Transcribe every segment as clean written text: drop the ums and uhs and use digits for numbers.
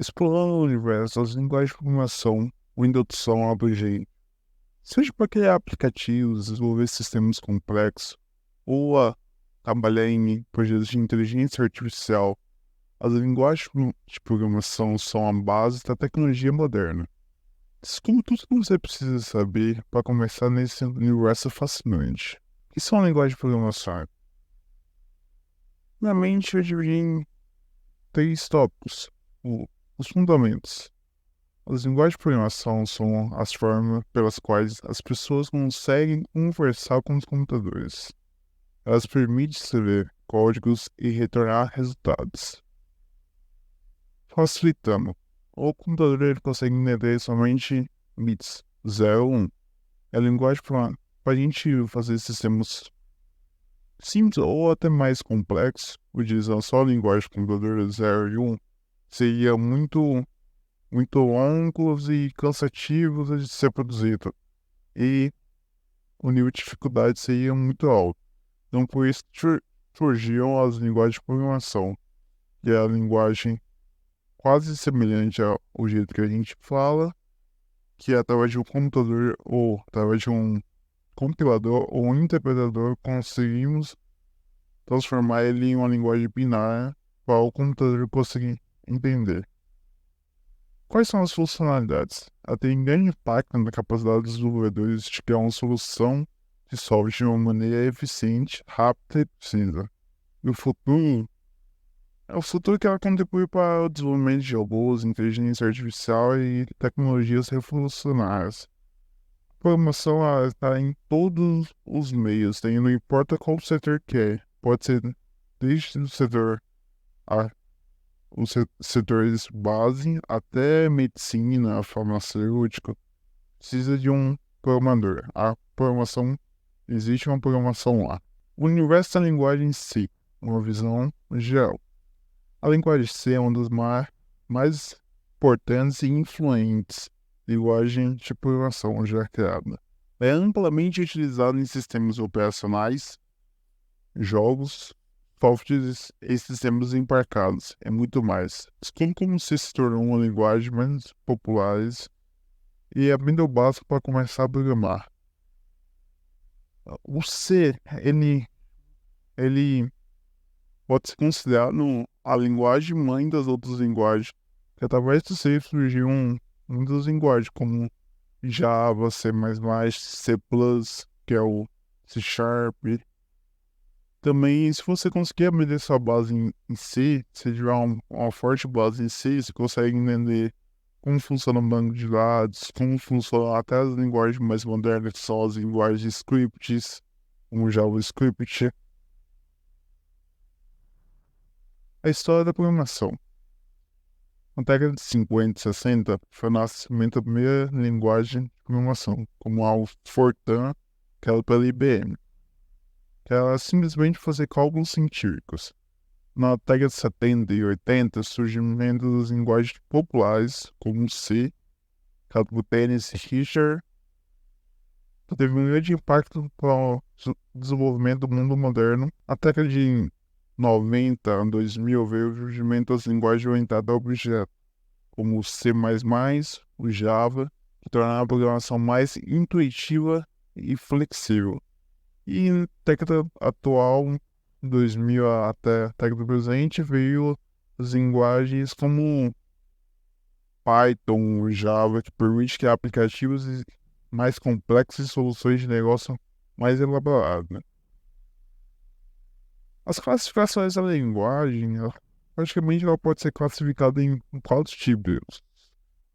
Explorando o universo, as linguagens de programação, o indução abrangente, seja para criar aplicativos, desenvolver sistemas complexos, ou a trabalhar em projetos de inteligência artificial, as linguagens de programação são a base da tecnologia moderna. Descubra tudo que você precisa saber para começar nesse universo fascinante. O que são a linguagem de programação? Na mente, eu dividi em três tópicos: os fundamentos. As linguagens de programação são as formas pelas quais as pessoas conseguem conversar com os computadores. Elas permitem escrever códigos e retornar resultados, facilitando. O computador ele consegue entender somente bits 0 1. É a linguagem para a gente fazer sistemas simples ou até mais complexos, utilizando só a linguagem do computador 0 e 1, seria muito longos e cansativos de ser produzido. E o nível de dificuldade seria muito alto. Então, por isso surgiram as linguagens de programação, que é a linguagem quase semelhante ao jeito que a gente fala, que é através de um computador ou através de um compilador ou um interpretador conseguimos transformar ele em uma linguagem binária para o computador conseguir entender. Quais são as funcionalidades? Ela tem grande impacto na capacidade dos desenvolvedores de criar uma solução que solve de uma maneira eficiente, rápida e precisa. E o futuro é o futuro que ela contribui para o desenvolvimento de robôs, inteligência artificial e tecnologias revolucionárias. A programação está em todos os meios, não importa qual setor que é. Pode ser desde o setor os setores base até medicina, farmacêutica, precisa de um programador. A programação, existe uma programação lá. O universo da linguagem em si, uma visão geral. A linguagem C é uma das mais importantes e influentes linguagens de programação já criada. É amplamente utilizada em sistemas operacionais, jogos, softwares e sistemas embarcados, é muito mais. Como se tornou uma linguagem mais popular e é bem o básico para começar a programar. O C, ele pode ser considerado a linguagem mãe das outras linguagens, que através do C surgiu muitas linguagens, como Java, C++, C++, que é o C Sharp. Também, se você conseguir aprender sua base em C, se tiver uma forte base em C, você consegue entender como funciona o banco de dados, como funciona até as linguagens mais modernas, que são as linguagens de scripts, como o JavaScript. A história da programação. Na década de 50 e 60, foi o nascimento da primeira linguagem de programação, como a Fortran, que era pela IBM, que era simplesmente fazer cálculos científicos. Na década de 70 e 80, surgimento das linguagens populares, como o C, cálculo Dennis e Fisher, que teve um grande impacto para o desenvolvimento do mundo moderno. Na década de 90 a 2000 veio o surgimento das linguagens orientadas a objetos, como o C++, o Java, que tornaram a programação mais intuitiva e flexível. E na década atual, 2000 até a década presente, veio as linguagens como Python, Java, que permite criar aplicativos mais complexos e soluções de negócio mais elaboradas, né? As classificações da linguagem, praticamente ela pode ser classificada em quatro tipos.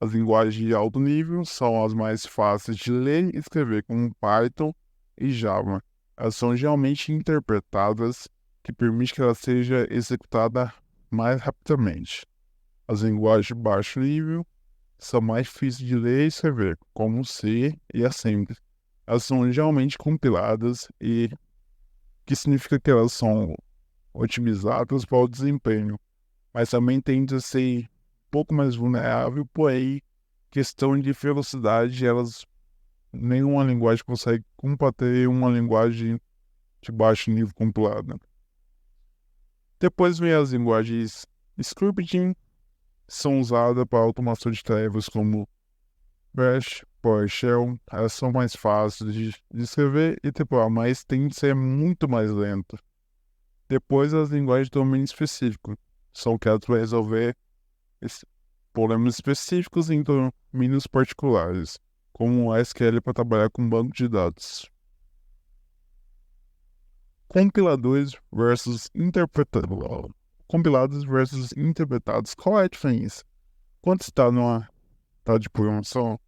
As linguagens de alto nível são as mais fáceis de ler e escrever, como Python e Java. Elas são geralmente interpretadas, que permite que ela seja executada mais rapidamente. As linguagens de baixo nível são mais difíceis de ler e escrever, como C e Assembly. Elas são geralmente compiladas e que significa que elas são otimizadas para o desempenho, mas também tendem a ser um pouco mais vulnerável, porém, questão de velocidade, nenhuma linguagem consegue combater uma linguagem de baixo nível compilada. Depois vem as linguagens scripting, são usadas para automação de tarefas como Bash, PowerShell. Elas são mais fáceis de escrever e tipo, mas tem que ser muito mais lento. Depois, as linguagens de domínio específico são criadas para resolver problemas específicos em domínios particulares, como o SQL para trabalhar com banco de dados. Compiladores versus interpretados. Compilados versus interpretados. Qual é a diferença? Quando está numa de programação,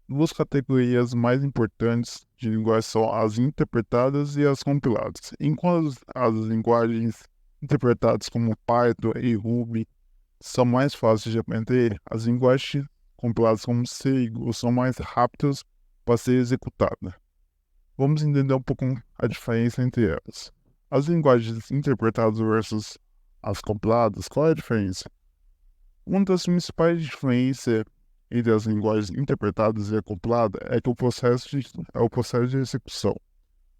duas categorias mais importantes de linguagem são as interpretadas e as compiladas. Enquanto as linguagens interpretadas como Python e Ruby são mais fáceis de aprender, as linguagens compiladas como C e Go são mais rápidas para ser executadas. Vamos entender um pouco a diferença entre elas. As linguagens interpretadas versus as compiladas, qual é a diferença? Uma das principais diferenças entre as linguagens interpretadas e a compilada é que o processo de execução.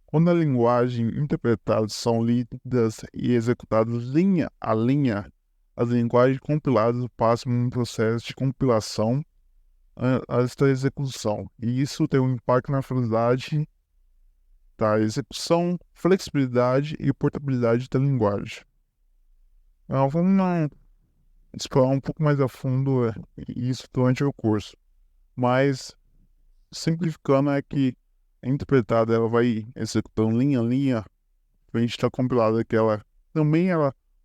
Quando a linguagem interpretadas são lidas e executadas linha a linha, as linguagens compiladas passam um processo de compilação antes da execução. E isso tem um impacto na velocidade da execução, flexibilidade e portabilidade da linguagem. Então, vamos explorar um pouco mais a fundo isso durante o curso. Mas, simplificando, é que a interpretada ela vai executando linha a linha, a gente está compilada que ela também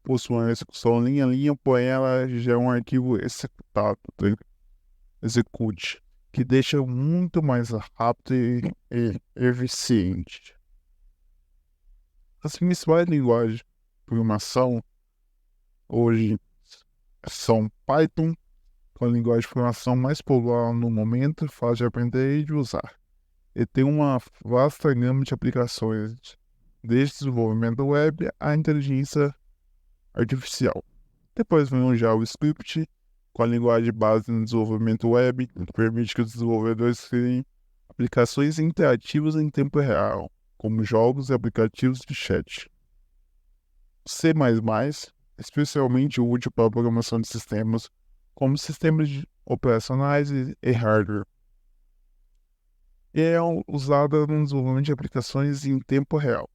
possui uma execução linha a linha, porém ela já é um arquivo executado, execute, que deixa muito mais rápido e eficiente. As principais linguagens de programação hoje são Python, com a linguagem de programação mais popular no momento, fácil de aprender e de usar. E tem uma vasta gama de aplicações, desde desenvolvimento web à inteligência artificial. Depois vem o JavaScript, com a linguagem base no desenvolvimento web, que permite que os desenvolvedores criem aplicações interativas em tempo real, como jogos e aplicativos de chat. C++, especialmente útil para a programação de sistemas, como sistemas operacionais e hardware. E é usada no desenvolvimento de aplicações em tempo real.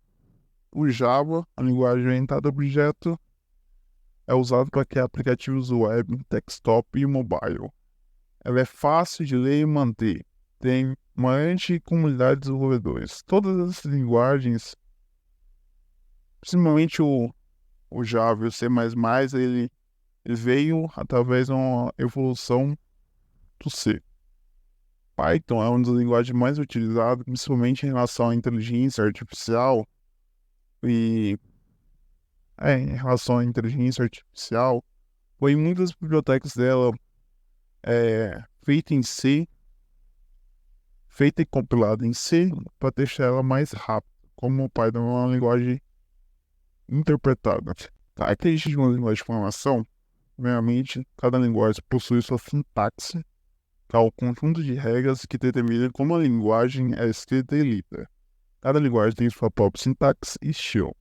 O Java, a linguagem orientada a objeto, é usado para criar aplicativos web, desktop e mobile. Ela é fácil de ler e manter. Tem uma grande comunidade de desenvolvedores. Todas as linguagens, principalmente o Java e o C++, ele veio através de uma evolução do C. Python é uma das linguagens mais utilizadas, principalmente em relação à inteligência artificial pois muitas bibliotecas dela feita em C, feita e compilada em C, para deixar ela mais rápida, como o Python é uma linguagem interpretada. Características de uma linguagem de programação, primeiramente, cada linguagem possui sua sintaxe, que é o conjunto de regras que determina como a linguagem é escrita e lida. Cada linguagem tem sua própria sintaxe e estilo.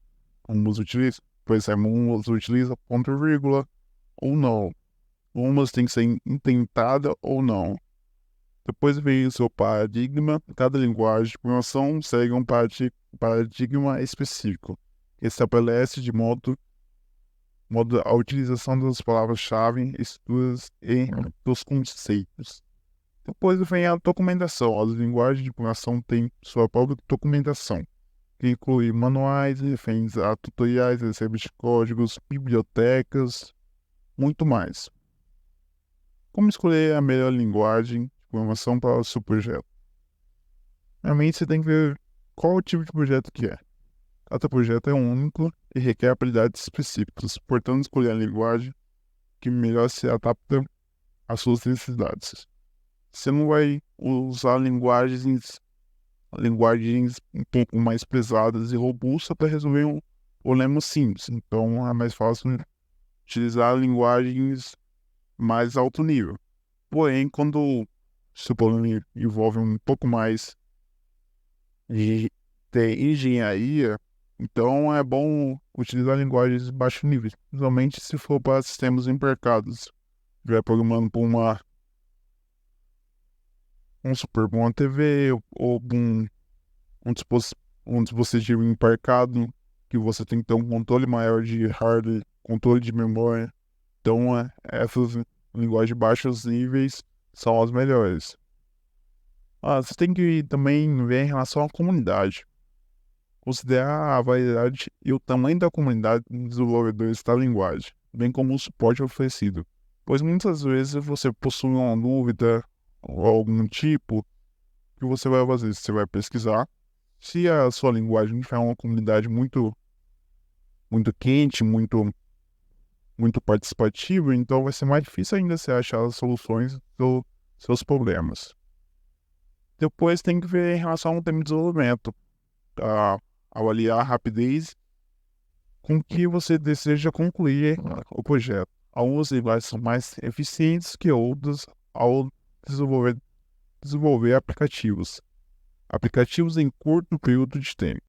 Umas utilizam, por exemplo, umas utilizam ponto e vírgula ou não. Umas tem que ser intentada ou não. Depois vem o seu paradigma. Cada linguagem de programação segue um paradigma específico, que estabelece de modo a utilização das palavras-chave, estruturas e dos conceitos. Depois vem a documentação. As linguagens de programação têm sua própria documentação, que inclui manuais, referentes a tutoriais, receitas de códigos, bibliotecas, muito mais. Como escolher a melhor linguagem de programação para o seu projeto? Realmente você tem que ver qual o tipo de projeto que é. Cada projeto é único e requer habilidades específicas, portanto escolher a linguagem que melhor se adapta às suas necessidades. Você não vai usar linguagens um pouco mais pesadas e robustas para resolver um problema simples. Então é mais fácil utilizar linguagens mais alto nível. Porém, quando o seu problema envolve um pouco mais de engenharia, então é bom utilizar linguagens de baixo nível, principalmente se for para sistemas embarcados, estiver programando para vamos supor, pra uma TV ou pra um, um dispositivo embarcado, que você tem que ter um controle maior de hardware, controle de memória. Então, essas linguagens de baixos níveis são as melhores. Você tem que também ver em relação à comunidade. Considerar a variedade e o tamanho da comunidade de desenvolvedores da linguagem, bem como o suporte oferecido. Pois muitas vezes você possui uma dúvida ou algum tipo, o que você vai fazer? Você vai pesquisar. Se a sua linguagem tiver uma comunidade muito quente, muito participativa, então vai ser mais difícil ainda você achar as soluções dos seus problemas. Depois tem que ver em relação ao tempo de desenvolvimento, a avaliar a rapidez com que você deseja concluir o projeto. Algumas linguagens são mais eficientes que outras ao desenvolver aplicativos em curto período de tempo.